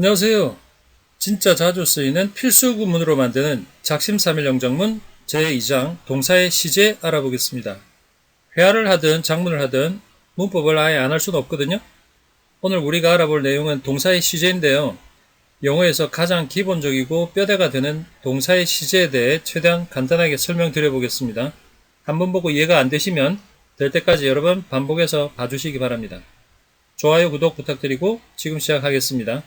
안녕하세요. 진짜 자주 쓰이는 필수 구문으로 만드는 작심삼일 영작문 제2장 동사의 시제 알아보겠습니다. 회화를 하든 작문을 하든 문법을 아예 안 할 수는 없거든요. 오늘 우리가 알아볼 내용은 동사의 시제인데요. 영어에서 가장 기본적이고 뼈대가 되는 동사의 시제에 대해 최대한 간단하게 설명드려 보겠습니다. 한번 보고 이해가 안 되시면 될 때까지 여러 번 반복해서 봐주시기 바랍니다. 좋아요, 구독 부탁드리고 지금 시작하겠습니다.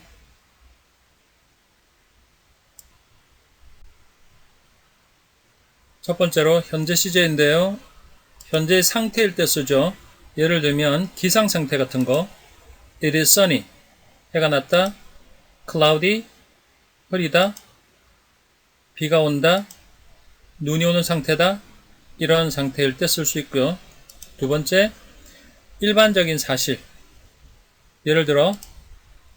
첫 번째로 현재 시제인데요. 현재 상태일 때 쓰죠. 예를 들면 기상 상태 같은 거. It is sunny. 해가 났다. Cloudy. 흐리다. 비가 온다. 눈이 오는 상태다. 이런 상태일 때 쓸 수 있고요. 두 번째, 일반적인 사실. 예를 들어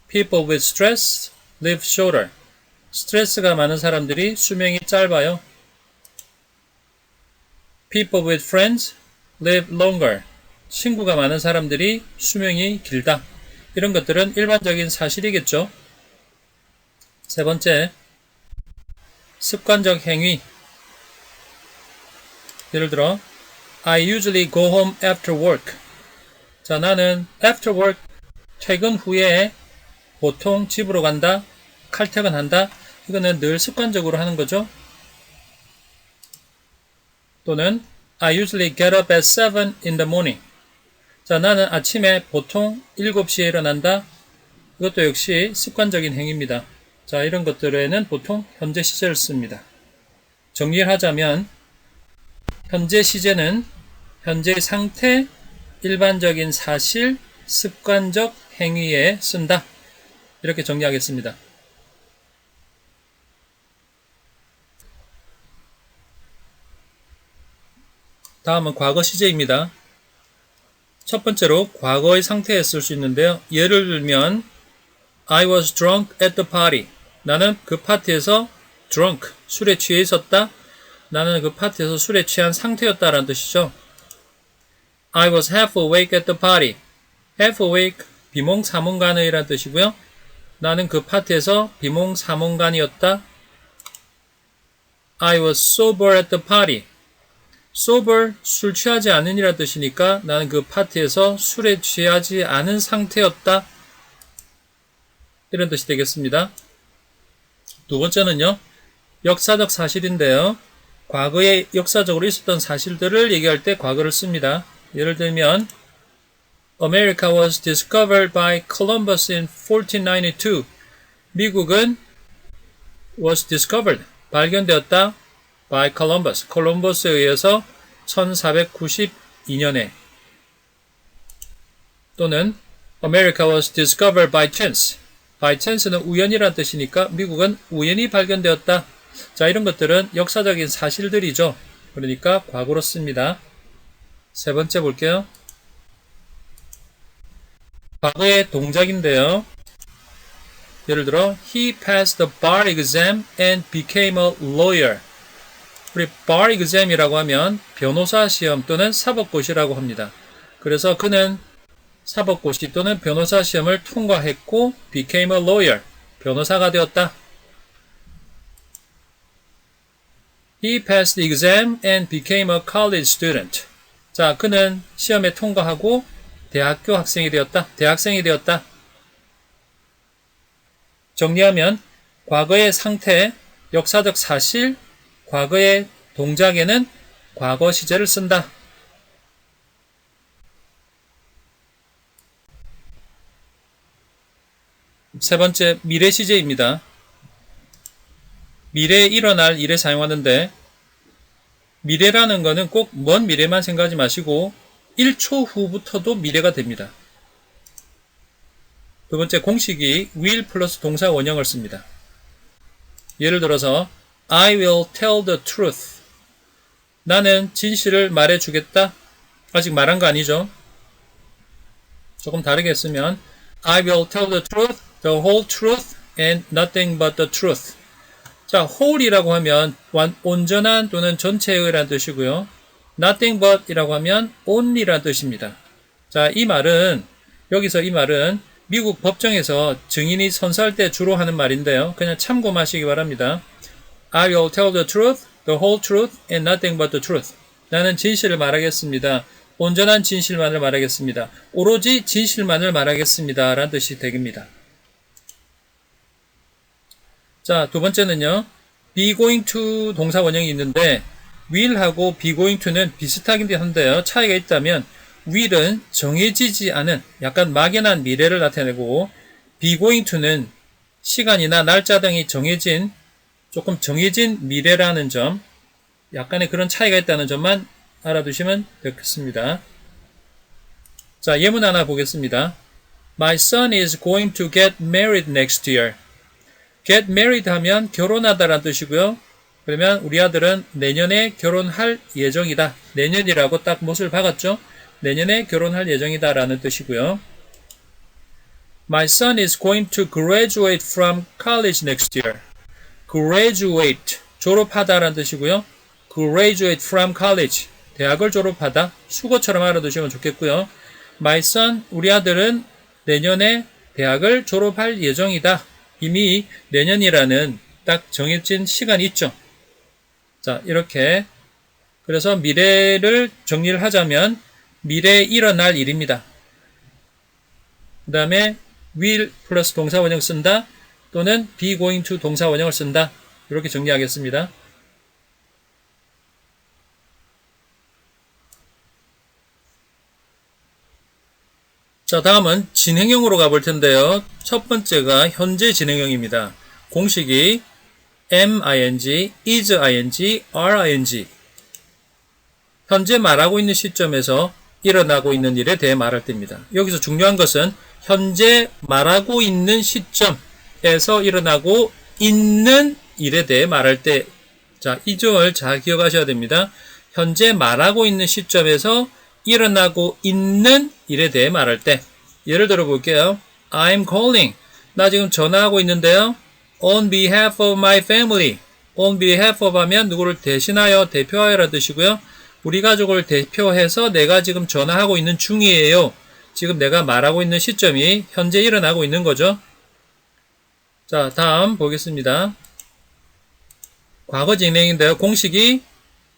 People with stress live shorter. 스트레스가 많은 사람들이 수명이 짧아요. People with friends live longer. 친구가 많은 사람들이 수명이 길다. 이런 것들은 일반적인 사실이겠죠. 세 번째, 습관적 행위. 예를 들어 I usually go home after work. 자, 나는 after work, 퇴근 후에 보통 집으로 간다. 칼퇴근한다. 이거는 늘 습관적으로 하는 거죠. 또는 I usually get up at 7 in the morning. 자, 나는 아침에 보통 7시에 일어난다. 이것도 역시 습관적인 행위입니다. 자, 이런 것들에는 보통 현재 시제를 씁니다. 정리를 하자면 현재 시제는 현재 상태, 일반적인 사실, 습관적 행위에 쓴다. 이렇게 정리하겠습니다. 다음은 과거 시제입니다. 첫 번째로 과거의 상태에 쓸 수 있는데요. 예를 들면 I was drunk at the party. 나는 그 파티에서 drunk, 술에 취해 있었다. 나는 그 파티에서 술에 취한 상태였다라는 뜻이죠. I was half awake at the party. half awake, 비몽사몽간의라는 뜻이고요. 나는 그 파티에서 비몽사몽간이었다. I was sober at the party. sober, 술 취하지 않은이라는 뜻이니까 나는 그 파티에서 술에 취하지 않은 상태였다. 이런 뜻이 되겠습니다. 두 번째는요. 역사적 사실인데요. 과거에 역사적으로 있었던 사실들을 얘기할 때 과거를 씁니다. 예를 들면 America was discovered by Columbus in 1492. 미국은 was discovered, 발견되었다. by Columbus, 콜럼버스에 의해서 1492년에. 또는 America was discovered by chance. by chance는 우연이란 뜻이니까 미국은 우연히 발견되었다. 자, 이런 것들은 역사적인 사실들이죠. 그러니까 과거로 씁니다. 세 번째 볼게요. 과거의 동작인데요. 예를 들어 He passed the bar exam and became a lawyer. 우리 bar exam이라고 하면 변호사 시험 또는 사법고시라고 합니다. 그래서 그는 사법고시 또는 변호사 시험을 통과했고 became a lawyer, 변호사가 되었다. He passed the exam and became a college student. 자, 그는 시험에 통과하고 대학교 학생이 되었다. 대학생이 되었다. 정리하면 과거의 상태, 역사적 사실, 과거의 동작에는 과거 시제를 쓴다. 세 번째, 미래 시제입니다. 미래에 일어날 일에 사용하는데 미래라는 거는 꼭 먼 미래만 생각하지 마시고 1초 후부터도 미래가 됩니다. 두 번째 공식이 will 플러스 동사 원형을 씁니다. 예를 들어서 I will tell the truth. 나는 진실을 말해주겠다. 아직 말한 거 아니죠? 조금 다르게 쓰면 I will tell the truth, the whole truth, and nothing but the truth. 자, whole이라고 하면 온전한 또는 전체의라는 뜻이고요. nothing but 이라고 하면 only라는 뜻입니다. 자, 이 말은, 여기서 이 말은 미국 법정에서 증인이 선서할 때 주로 하는 말인데요. 그냥 참고하시기 바랍니다. I will tell the truth, the whole truth, and nothing but the truth. 나는 진실을 말하겠습니다. 온전한 진실만을 말하겠습니다. 오로지 진실만을 말하겠습니다. 라는 뜻이 되겠습니다. 자, 두 번째는요. be going to 동사 원형이 있는데 will하고 be going to는 비슷하긴 한데요. 차이가 있다면 will은 정해지지 않은 약간 막연한 미래를 나타내고 be going to는 시간이나 날짜 등이 정해진 조금 정해진 미래라는 점, 약간의 그런 차이가 있다는 점만 알아두시면 되겠습니다. 자, 예문 하나 보겠습니다. My son is going to get married next year. get married 하면 결혼하다라는 뜻이고요. 그러면 우리 아들은 내년에 결혼할 예정이다. 내년이라고 딱 못을 박았죠. 내년에 결혼할 예정이다 라는 뜻이고요. My son is going to graduate from college next year. graduate, 졸업하다 라는 뜻이고요. graduate from college, 대학을 졸업하다. 수거처럼 알아두시면 좋겠고요. My son, 우리 아들은 내년에 대학을 졸업할 예정이다. 이미 내년이라는 딱 정해진 시간이 있죠. 자, 이렇게. 그래서 미래를 정리를 하자면 미래에 일어날 일입니다. 그 다음에 will 플러스 동사 원형 쓴다. 또는 be going to 동사 원형을 쓴다. 이렇게 정리하겠습니다. 자, 다음은 진행형으로 가볼 텐데요. 첫 번째가 현재 진행형입니다. 공식이 am, ing, is, ing, are, ing. 현재 말하고 있는 시점에서 일어나고 있는 일에 대해 말할 때입니다. 여기서 중요한 것은 현재 말하고 있는 시점에서 일어나고 있는 일에 대해 말할 때, 자, 이 점을 잘 기억하셔야 됩니다. 현재 말하고 있는 시점에서 일어나고 있는 일에 대해 말할 때, 예를 들어 볼게요. I'm calling. 나 지금 전화하고 있는데요. On behalf of my family. On behalf of 하면 누구를 대신하여, 대표하여라 뜻이고요. 우리 가족을 대표해서 내가 지금 전화하고 있는 중이에요. 지금 내가 말하고 있는 시점이 현재 일어나고 있는 거죠. 자, 다음 보겠습니다. 과거 진행인데요. 공식이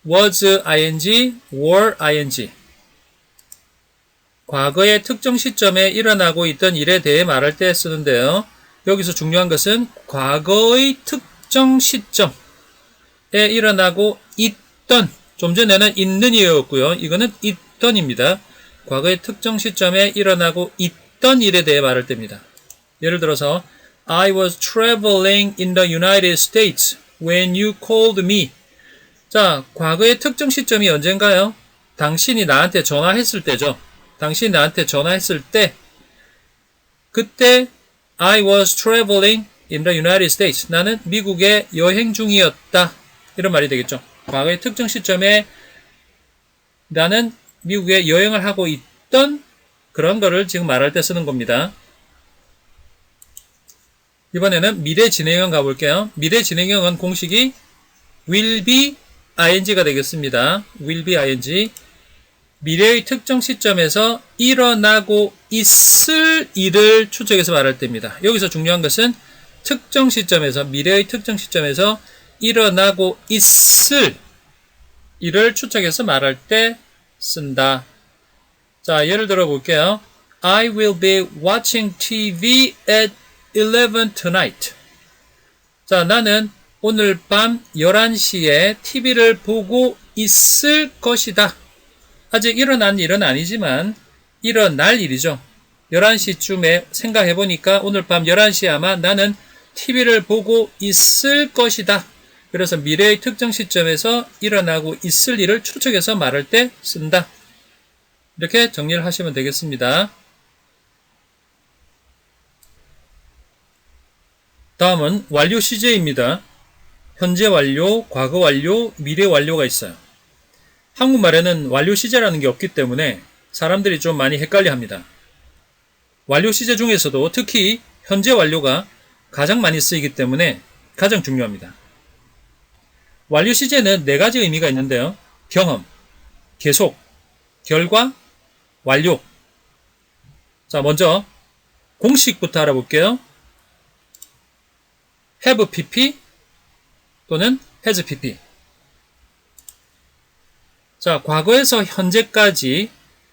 was, ing, were, ing. 과거의 특정 시점에 일어나고 있던 일에 대해 말할 때 쓰는데요. 여기서 중요한 것은 과거의 특정 시점에 일어나고 있던, 좀 전에는 있는 이었고요. 이거는 있던입니다. 과거의 특정 시점에 일어나고 있던 일에 대해 말할 때입니다. 예를 들어서 I was traveling in the United States when you called me. 자, 과거의 특정 시점이 언젠가요? 당신이 나한테 전화했을 때죠. 당신이 나한테 전화했을 때, 그때 I was traveling in the United States. 나는 미국에 여행 중이었다. 이런 말이 되겠죠. 과거의 특정 시점에 나는 미국에 여행을 하고 있던 그런 거를 지금 말할 때 쓰는 겁니다. 이번에는 미래 진행형 가볼게요. 미래 진행형은 공식이 will be ing가 되겠습니다. will be ing. 미래의 특정 시점에서 일어나고 있을 일을 추측해서 말할 때입니다. 여기서 중요한 것은 특정 시점에서, 미래의 특정 시점에서 일어나고 있을 일을 추측해서 말할 때 쓴다. 자, 예를 들어 볼게요. I will be watching TV at 11 tonight. 자, 나는 오늘 밤 11시에 TV를 보고 있을 것이다. 아직 일어난 일은 아니지만 일어날 일이죠. 11시쯤에 생각해보니까 오늘 밤 11시에 아마 나는 TV를 보고 있을 것이다. 그래서 미래의 특정 시점에서 일어나고 있을 일을 추측해서 말할 때 쓴다. 이렇게 정리를 하시면 되겠습니다. 다음은 완료 시제입니다. 현재 완료, 과거 완료, 미래 완료가 있어요. 한국말에는 완료 시제라는 게 없기 때문에 사람들이 좀 많이 헷갈려 합니다. 완료 시제 중에서도 특히 현재 완료가 가장 많이 쓰이기 때문에 가장 중요합니다. 완료 시제는 4가지 의미가 있는데요. 경험, 계속, 결과, 완료. 자, 먼저 공식부터 알아볼게요. have pp 또는 has pp. 자, 과거에서 현재까지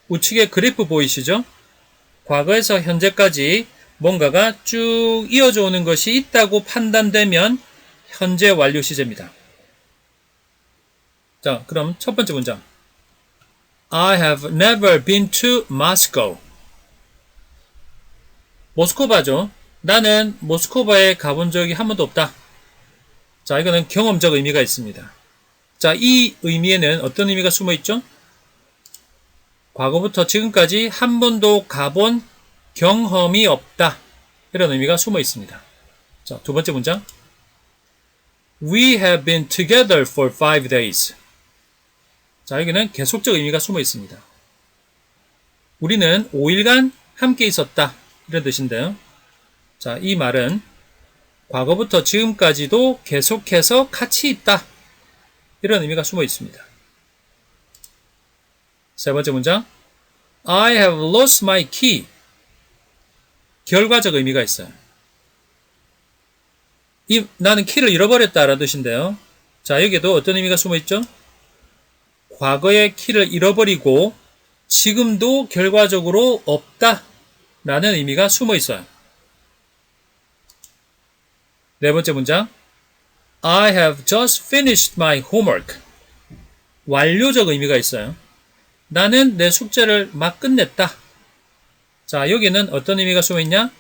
우측에 그래프 보이시죠? 과거에서 현재까지 뭔가가 쭉 이어져 오는 것이 있다고 판단되면 현재 완료 시제입니다. 자, 그럼 첫 번째 문장. I have never been to Moscow. 모스크바죠. 나는 모스크바에 가본 적이 한 번도 없다. 자, 이거는 경험적 의미가 있습니다. 자, 이 의미에는 어떤 의미가 숨어 있죠? 과거부터 지금까지 한 번도 가본 경험이 없다. 이런 의미가 숨어 있습니다. 자, 두 번째 문장. We have been together for 5 days. 자, 여기는 계속적 의미가 숨어 있습니다. 우리는 5일간 함께 있었다. 이런 뜻인데요. 자, 이 말은 과거부터 지금까지도 계속해서 같이 있다. 이런 의미가 숨어 있습니다. 세 번째 문장. I have lost my key. 결과적 의미가 있어요. 나는 키를 잃어버렸다라는 뜻인데요. 자, 여기에도 어떤 의미가 숨어 있죠? 과거의 키를 잃어버리고 지금도 결과적으로 없다라는 의미가 숨어 있어요. 네 번째 문장. I have just finished my homework. 완료적 의미가 있어요. 나는 내 숙제를 막 끝냈다. 자, 여기는 어떤 의미가 숨어 있냐?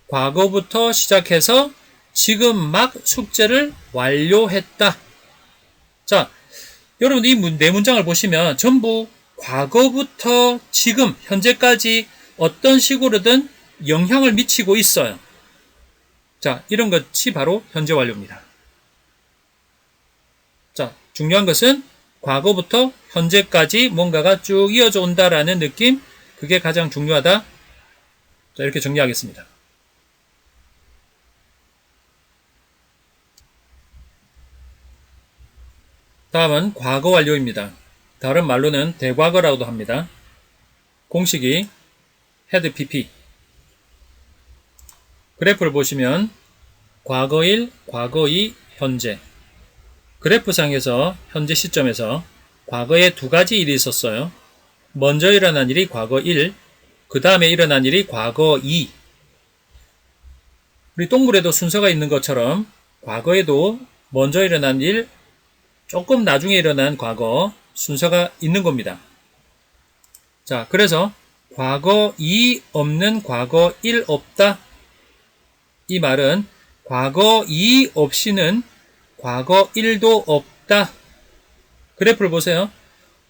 과거부터 시작해서 지금 막 숙제를 완료했다. 자, 여러분 이 네 문장을 보시면 전부 과거부터 지금 현재까지 어떤 식으로든 영향을 미치고 있어요. 자, 이런 것이 바로 현재 완료입니다. 자, 중요한 것은 과거부터 현재까지 뭔가가 쭉 이어져 온다라는 느낌, 그게 가장 중요하다. 자, 이렇게 정리하겠습니다. 다음은 과거 완료입니다. 다른 말로는 대과거라고도 합니다. 공식이 had pp. 그래프를 보시면 과거 1, 과거 2, 현재. 그래프상에서 현재 시점에서 과거에 두 가지 일이 있었어요. 먼저 일어난 일이 과거 1, 그 다음에 일어난 일이 과거 2. 우리 동물에도 순서가 있는 것처럼 과거에도 먼저 일어난 일, 조금 나중에 일어난 과거 순서가 있는 겁니다. 자, 그래서 과거 2 없는 과거 1 없다. 이 말은 과거 2 없이는 과거 1도 없다. 그래프를 보세요.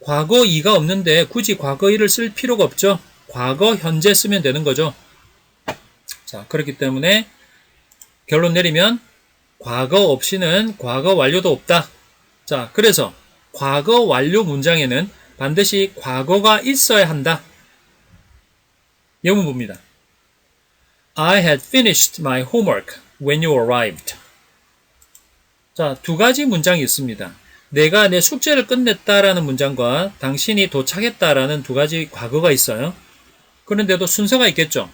과거 2가 없는데 굳이 과거 1을 쓸 필요가 없죠. 과거 현재 쓰면 되는 거죠. 자, 그렇기 때문에 결론 내리면 과거 없이는 과거 완료도 없다. 자, 그래서 과거 완료 문장에는 반드시 과거가 있어야 한다. 예문 봅니다. I had finished my homework when you arrived. 자, 두 가지 문장이 있습니다. 내가 내 숙제를 끝냈다라는 문장과 당신이 도착했다라는 두 가지 과거가 있어요. 그런데도 순서가 있겠죠.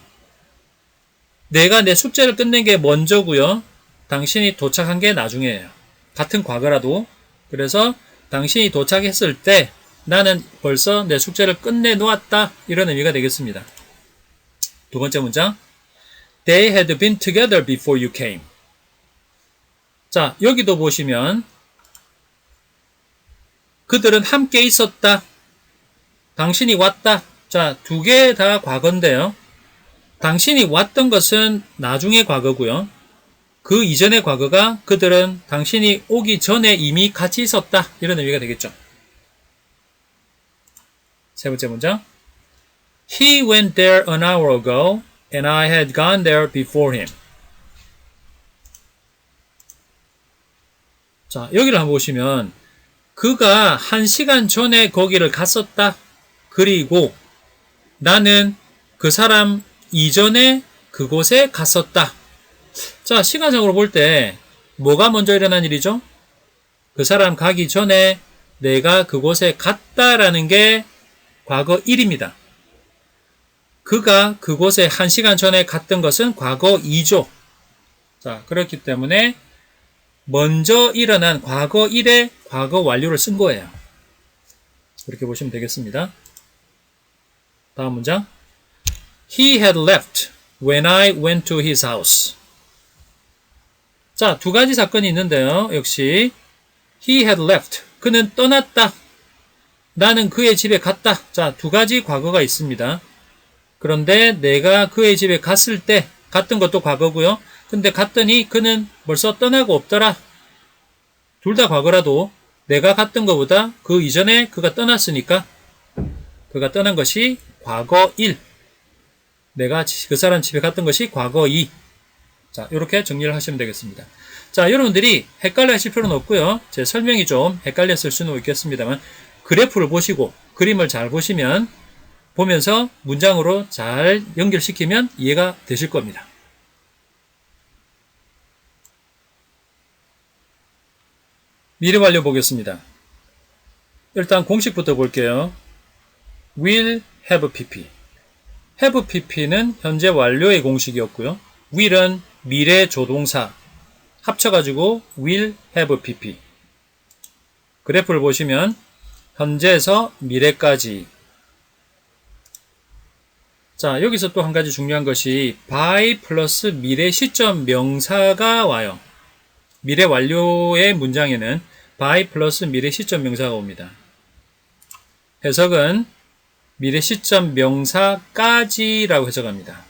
내가 내 숙제를 끝낸 게 먼저고요. 당신이 도착한 게 나중이에요. 같은 과거라도. 그래서 당신이 도착했을 때 나는 벌써 내 숙제를 끝내놓았다. 이런 의미가 되겠습니다. 두 번째 문장. They had been together before you came. 자, 여기도 보시면 그들은 함께 있었다. 당신이 왔다. 자, 두 개 다 과거인데요. 당신이 왔던 것은 나중의 과거고요. 그 이전의 과거가 그들은 당신이 오기 전에 이미 같이 있었다. 이런 의미가 되겠죠. 세 번째 문장. He went there an hour ago and I had gone there before him. 자, 여기를 한번 보시면 그가 1시간 전에 거기를 갔었다. 그리고 나는 그 사람 이전에 그곳에 갔었다. 자, 시간적으로 볼 때 뭐가 먼저 일어난 일이죠? 그 사람 가기 전에 내가 그곳에 갔다라는 게 과거 1입니다. 그가 그곳에 1시간 전에 갔던 것은 과거 2죠. 자, 그렇기 때문에 먼저 일어난 과거 1에 과거 완료를 쓴 거예요. 그렇게 보시면 되겠습니다. 다음 문장. He had left when I went to his house. 자, 두 가지 사건이 있는데요. 역시 he had left. 그는 떠났다. 나는 그의 집에 갔다. 자, 두 가지 과거가 있습니다. 그런데 내가 그의 집에 갔을 때 갔던 것도 과거고요. 근데 갔더니 그는 벌써 떠나고 없더라. 둘 다 과거라도 내가 갔던 것보다 그 이전에 그가 떠났으니까 그가 떠난 것이 과거 1. 내가 그 사람 집에 갔던 것이 과거 2. 자, 이렇게 정리를 하시면 되겠습니다. 자, 여러분들이 헷갈려 하실 필요는 없고요. 제 설명이 좀 헷갈렸을 수는 있겠습니다만 그래프를 보시고 그림을 잘 보면서 문장으로 잘 연결시키면 이해가 되실 겁니다. 미래 완료 보겠습니다. 일단 공식부터 볼게요. will have pp. have pp는 현재 완료의 공식이었고요. will은 미래 조동사 합쳐가지고 will have pp. 그래프를 보시면 현재에서 미래까지. 자, 여기서 또 한 가지 중요한 것이 by 플러스 미래 시점 명사가 와요. 미래 완료의 문장에는 by 플러스 미래 시점 명사가 옵니다. 해석은 미래 시점 명사까지라고 해석합니다.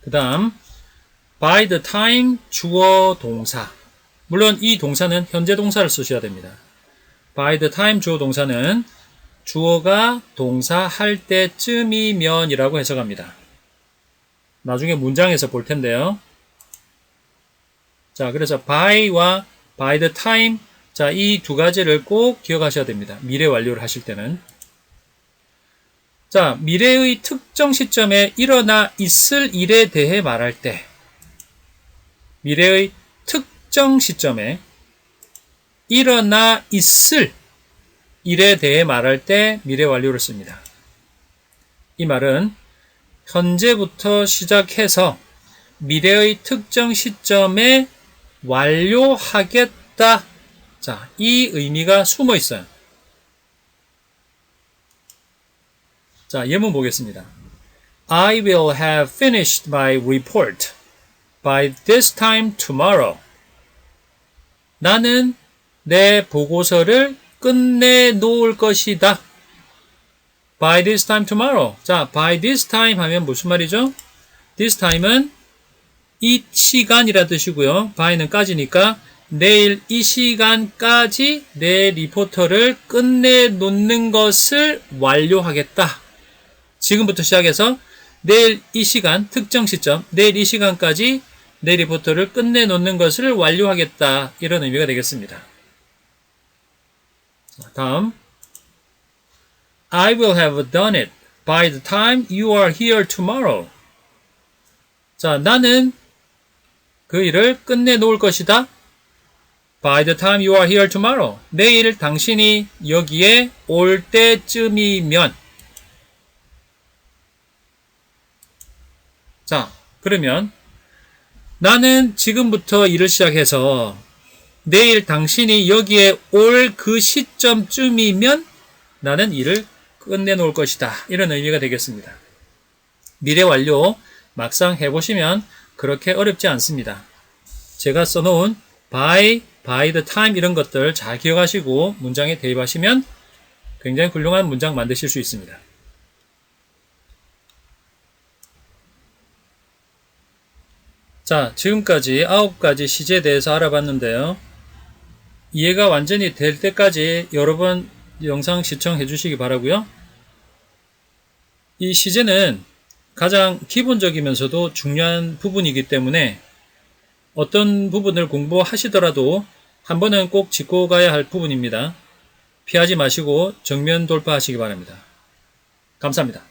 그 다음 by the time 주어 동사. 물론 이 동사는 현재 동사를 쓰셔야 됩니다. by the time 주어 동사는 주어가 동사 할 때쯤이면 이라고 해석합니다. 나중에 문장에서 볼 텐데요. 자, 그래서 by와 by the time, 자, 이 두 가지를 꼭 기억하셔야 됩니다. 미래 완료를 하실 때는. 자, 미래의 특정 시점에 일어나 있을 일에 대해 말할 때, 미래의 특정 시점에 일어나 있을 일에 대해 말할 때 미래 완료를 씁니다. 이 말은 현재부터 시작해서 미래의 특정 시점에 완료하겠다. 자, 이 의미가 숨어 있어요. 자, 예문 보겠습니다. I will have finished my report by this time tomorrow. 나는 내 보고서를 끝내 놓을 것이다. By this time tomorrow. 자, by this time 하면 무슨 말이죠? This time은 이 시간이라 뜻이고요. by는 까지니까 내일 이 시간까지 내 리포터를 끝내 놓는 것을 완료하겠다. 지금부터 시작해서 내일 이 시간, 특정 시점, 내일 이 시간까지 내 리포터를 끝내 놓는 것을 완료하겠다. 이런 의미가 되겠습니다. 다음 I will have done it by the time you are here tomorrow. 자, 나는 그 일을 끝내 놓을 것이다. By the time you are here tomorrow. 내일 당신이 여기에 올 때쯤이면. 자, 그러면 나는 지금부터 일을 시작해서 내일 당신이 여기에 올 그 시점쯤이면 나는 일을 끝내놓을 것이다. 이런 의미가 되겠습니다. 미래 완료 막상 해보시면 그렇게 어렵지 않습니다. 제가 써놓은 by the time 이런 것들 잘 기억하시고 문장에 대입하시면 굉장히 훌륭한 문장 만드실 수 있습니다. 자, 지금까지 9가지 시제에 대해서 알아봤는데요. 이해가 완전히 될 때까지 여러 번 영상 시청해 주시기 바라고요. 이 시제는 가장 기본적이면서도 중요한 부분이기 때문에 어떤 부분을 공부하시더라도 한 번은 꼭 짚고 가야 할 부분입니다. 피하지 마시고 정면 돌파하시기 바랍니다. 감사합니다.